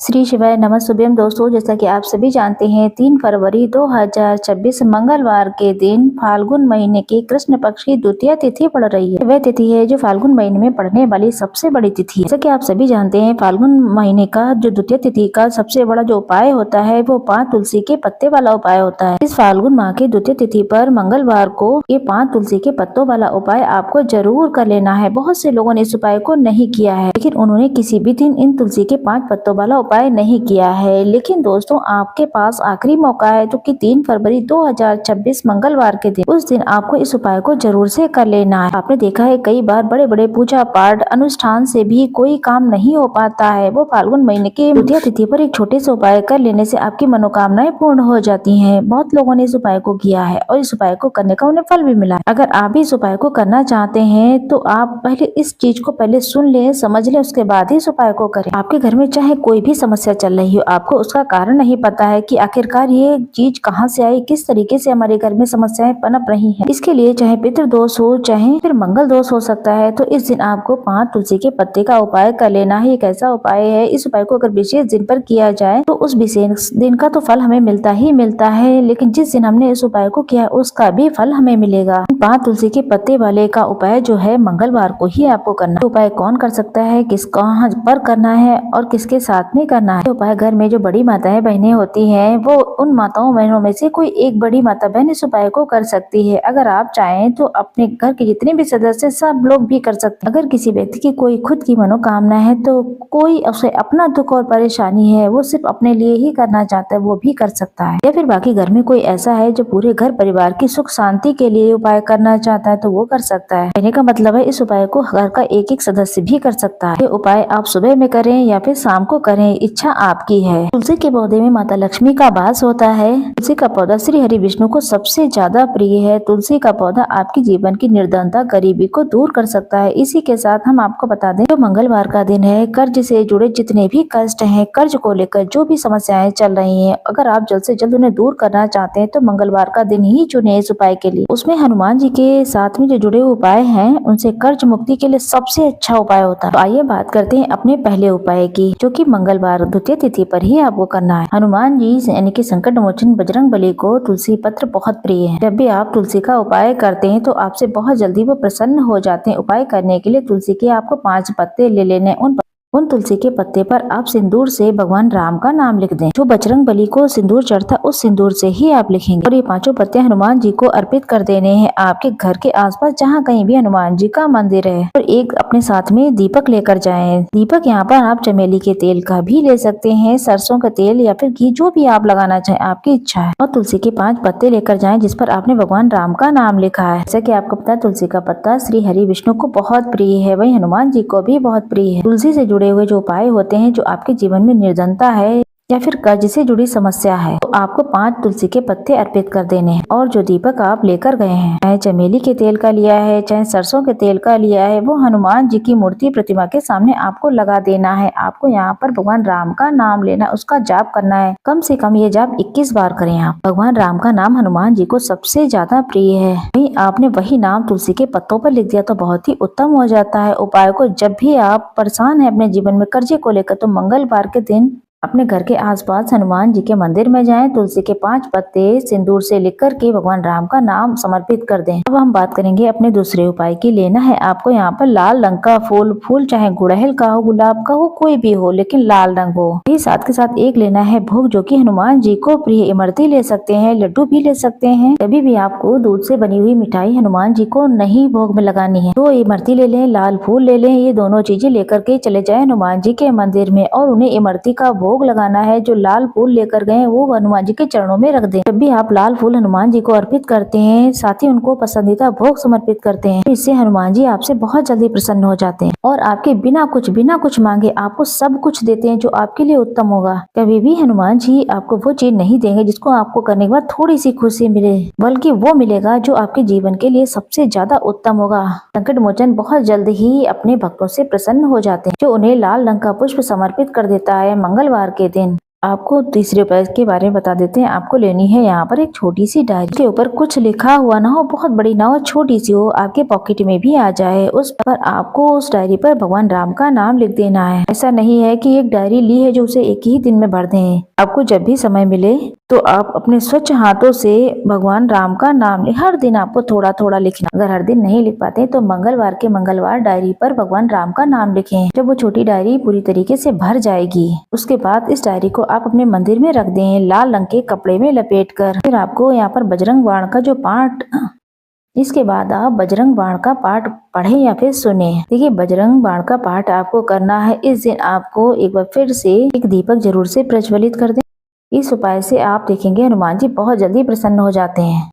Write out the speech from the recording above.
श्री शिवाय नमः शुभम दोस्तों, जैसा कि आप सभी जानते हैं 3 फरवरी 2026 मंगलवार के दिन फाल्गुन महीने की कृष्ण पक्ष की द्वितीय तिथि पड़ रही है। वह तिथि है जो फाल्गुन महीने में पड़ने वाली सबसे बड़ी तिथि है। जैसा कि आप सभी जानते हैं फाल्गुन महीने का जो द्वितीय तिथि का सबसे बड़ा जो उपाय होता है वो 5 तुलसी के पत्ते वाला उपाय होता है। इस फाल्गुन माह की द्वितीय तिथि पर मंगलवार को ये 5 तुलसी के पत्तों वाला उपाय आपको जरूर कर लेना है। बहुत से लोगों ने इस उपाय को नहीं किया है, लेकिन उन्होंने किसी भी दिन इन तुलसी के 5 पत्तों वाला उपाय नहीं किया है। लेकिन दोस्तों, आपके पास आखिरी मौका है जो कि 3 फरवरी 2026 मंगलवार के दिन, उस दिन आपको इस उपाय को जरूर से कर लेना है। आपने देखा है कई बार बड़े बड़े पूजा पाठ अनुष्ठान से भी कोई काम नहीं हो पाता है। वो फाल्गुन महीने की द्वितीय तिथि पर एक छोटे से उपाय कर लेने से आपकी मनोकामनाएं पूर्ण हो जाती है। बहुत लोगों ने इस उपाय को किया है और इस उपाय को करने का उन्हें फल भी मिला है। अगर आप भी इस उपाय को करना चाहते हैं तो आप पहले इस चीज को पहले सुन ले, समझ ले, उसके बाद ही इस उपाय को करें। आपके घर में चाहे कोई भी समस्या चल रही हो, आपको उसका कारण नहीं पता है कि आखिरकार ये चीज कहाँ से आई, किस तरीके से हमारे घर में समस्याएं पनप रही हैं। इसके लिए चाहे पितृदोष हो, चाहे फिर मंगल दोष हो सकता है, तो इस दिन आपको 5 तुलसी के पत्ते का उपाय कर लेना है। एक ऐसा उपाय है, इस उपाय को अगर विशेष दिन पर किया जाए तो उस विशेष दिन का तो फल हमें मिलता ही मिलता है, लेकिन जिस दिन हमने इस उपाय को किया उसका भी फल हमें मिलेगा। 5 तुलसी के पत्ते वाले का उपाय जो है मंगलवार को ही आपको करना है। उपाय कौन कर सकता है, किस कहाँ पर करना है और किसके साथ में करना है। उपाय घर में जो बड़ी माताएं बहनें होती हैं, वो उन माताओं बहनों में से कोई एक बड़ी माता बहन इस उपाय को कर सकती है। अगर आप चाहें तो अपने घर के जितने भी सदस्य सब लोग भी कर सकते हैं। अगर किसी व्यक्ति की कोई खुद की मनोकामना है, तो कोई उसे अपना दुख और परेशानी है, वो सिर्फ अपने लिए ही करना चाहता है, वो भी कर सकता है। या फिर बाकी घर में कोई ऐसा है जो पूरे घर परिवार की सुख शांति के लिए उपाय करना चाहता है, तो वो कर सकता है। कहने का मतलब है इस उपाय को घर का एक एक सदस्य भी कर सकता है। ये उपाय आप सुबह में करें या फिर शाम को करें, इच्छा आपकी है। तुलसी के पौधे में माता लक्ष्मी का वास होता है। तुलसी का पौधा श्री हरि विष्णु को सबसे ज्यादा प्रिय है। तुलसी का पौधा आपके जीवन की निर्धनता, गरीबी को दूर कर सकता है। इसी के साथ हम आपको बता दें, जो मंगलवार का दिन है, कर्ज से जुड़े जितने भी कष्ट हैं, कर्ज को लेकर जो भी समस्याएं चल रही हैं, अगर आप जल्द से जल्द उन्हें दूर करना चाहते हैं तो मंगलवार का दिन ही चुने इस उपाय के लिए। उसमें हनुमान जी के साथ में जो जुड़े हुए उपाय हैं, उनसे कर्ज मुक्ति के लिए सबसे अच्छा उपाय होता है। तो आइए बात करते हैं अपने पहले उपाय की, जो कि मंगलवार द्वितीय तिथि पर ही आपको करना है। हनुमान जी यानी कि संकट मोचन बजरंगबली को तुलसी पत्र बहुत प्रिय है। जब भी आप तुलसी का उपाय करते हैं तो आपसे बहुत जल्दी वो प्रसन्न हो जाते हैं। उपाय करने के लिए तुलसी के आपको 5 पत्ते ले लेने। उन तुलसी के पत्ते पर आप सिंदूर से भगवान राम का नाम लिख दें। जो बजरंगबली को सिंदूर चढ़ता उस सिंदूर से ही आप लिखेंगे। और ये 5 पत्ते हनुमान जी को अर्पित कर देने हैं आपके घर के आसपास जहाँ कहीं भी हनुमान जी का मंदिर है। और एक अपने साथ में दीपक लेकर जाएं। दीपक यहाँ पर आप चमेली के तेल का भी ले सकते हैं, सरसों का तेल या फिर घी, जो भी आप लगाना चाहें, आपकी इच्छा है। और तुलसी के 5 पत्ते लेकर जाएं जिस पर आपने भगवान राम का नाम लिखा है। जैसा कि आपको पता है तुलसी का पत्ता श्री हरि विष्णु को बहुत प्रिय है, वही हनुमान जी को भी बहुत प्रिय है। तुलसी से जुड़े हुए जो उपाय होते हैं, जो आपके जीवन में निर्धनता है या फिर कर्ज से जुड़ी समस्या है, तो आपको 5 तुलसी के पत्ते अर्पित कर देने हैं। और जो दीपक आप लेकर गए हैं, चाहे चमेली के तेल का लिया है, चाहे सरसों के तेल का लिया है, वो हनुमान जी की मूर्ति प्रतिमा के सामने आपको लगा देना है। आपको यहाँ पर भगवान राम का नाम लेना, उसका जाप करना है। कम से कम ये जाप 21 बार करें आप। भगवान राम का नाम हनुमान जी को सबसे ज्यादा प्रिय है। वही आपने वही नाम तुलसी के पत्तों पर लिख दिया तो बहुत ही उत्तम हो जाता है। उपाय को जब भी आप परेशान है अपने जीवन में कर्जे को लेकर, तो मंगलवार के दिन अपने घर के आसपास हनुमान जी के मंदिर में जाएं, तुलसी के 5 पत्ते सिंदूर से लिख कर के भगवान राम का नाम समर्पित कर दें। अब हम बात करेंगे अपने दूसरे उपाय की। लेना है आपको यहाँ पर लाल रंग का फूल चाहे गुड़हल का हो, गुलाब का हो, कोई भी हो, लेकिन लाल रंग हो। ये साथ के साथ एक लेना है भोग, जो कि हनुमान जी को प्रिय। इमरती ले सकते हैं, लड्डू भी ले सकते हैं। कभी भी आपको दूध से बनी हुई मिठाई हनुमान जी को नहीं भोग में लगानी है, तो इमरती ले लें, लाल फूल ले लें। ये दोनों चीजें लेकर के चले जाए हनुमान जी के मंदिर में और उन्हें इमरती का भोग लगाना है। जो लाल फूल लेकर गए वो हनुमान जी के चरणों में रख दें। जब भी आप लाल फूल हनुमान जी को अर्पित करते हैं, साथ ही उनको पसंदीदा भोग समर्पित करते हैं, तो इससे हनुमान जी आपसे बहुत जल्दी प्रसन्न हो जाते हैं और आपके बिना कुछ मांगे आपको सब कुछ देते हैं, जो आपके लिए उत्तम होगा। कभी भी हनुमान जी आपको वो चीज नहीं देंगे जिसको आपको करने के बाद थोड़ी सी खुशी मिले, बल्कि वो मिलेगा जो आपके जीवन के लिए सबसे ज्यादा उत्तम होगा। संकट मोचन बहुत जल्द ही अपने भक्तों से प्रसन्न हो जाते हैं, जो उन्हें लाल रंग का पुष्प समर्पित कर देता है मंगलवार के दिन। आपको तीसरे उपाय के बारे में बता देते हैं। आपको लेनी है यहाँ पर एक छोटी सी डायरी के ऊपर कुछ लिखा हुआ ना हो, बहुत बड़ी ना हो, छोटी सी हो, आपके पॉकेट में भी आ जाए। उस पर आपको उस डायरी पर भगवान राम का नाम लिख देना है। ऐसा नहीं है कि एक डायरी ली है जो उसे एक ही दिन में भर दें। आपको जब भी समय मिले तो आप अपने स्वच्छ हाथों से भगवान राम का नाम ले। हर दिन आपको थोड़ा थोड़ा लिखना। अगर हर दिन नहीं लिख पाते तो मंगलवार के मंगलवार डायरी पर भगवान राम का नाम लिखें। जब वो छोटी डायरी पूरी तरीके से भर जाएगी, उसके बाद इस डायरी को आप अपने मंदिर में रख दें, लाल रंग के कपड़े में लपेटकर। फिर आपको यहाँ पर बजरंग बाण का जो पाठ, इसके बाद आप बजरंग बाण का पाठ पढ़ें या फिर सुने। देखिए, बजरंग बाण का पाठ आपको करना है। इस दिन आपको एक बार फिर से एक दीपक जरूर से प्रज्वलित कर दें। इस उपाय से आप देखेंगे हनुमान जी बहुत जल्दी प्रसन्न हो जाते हैं।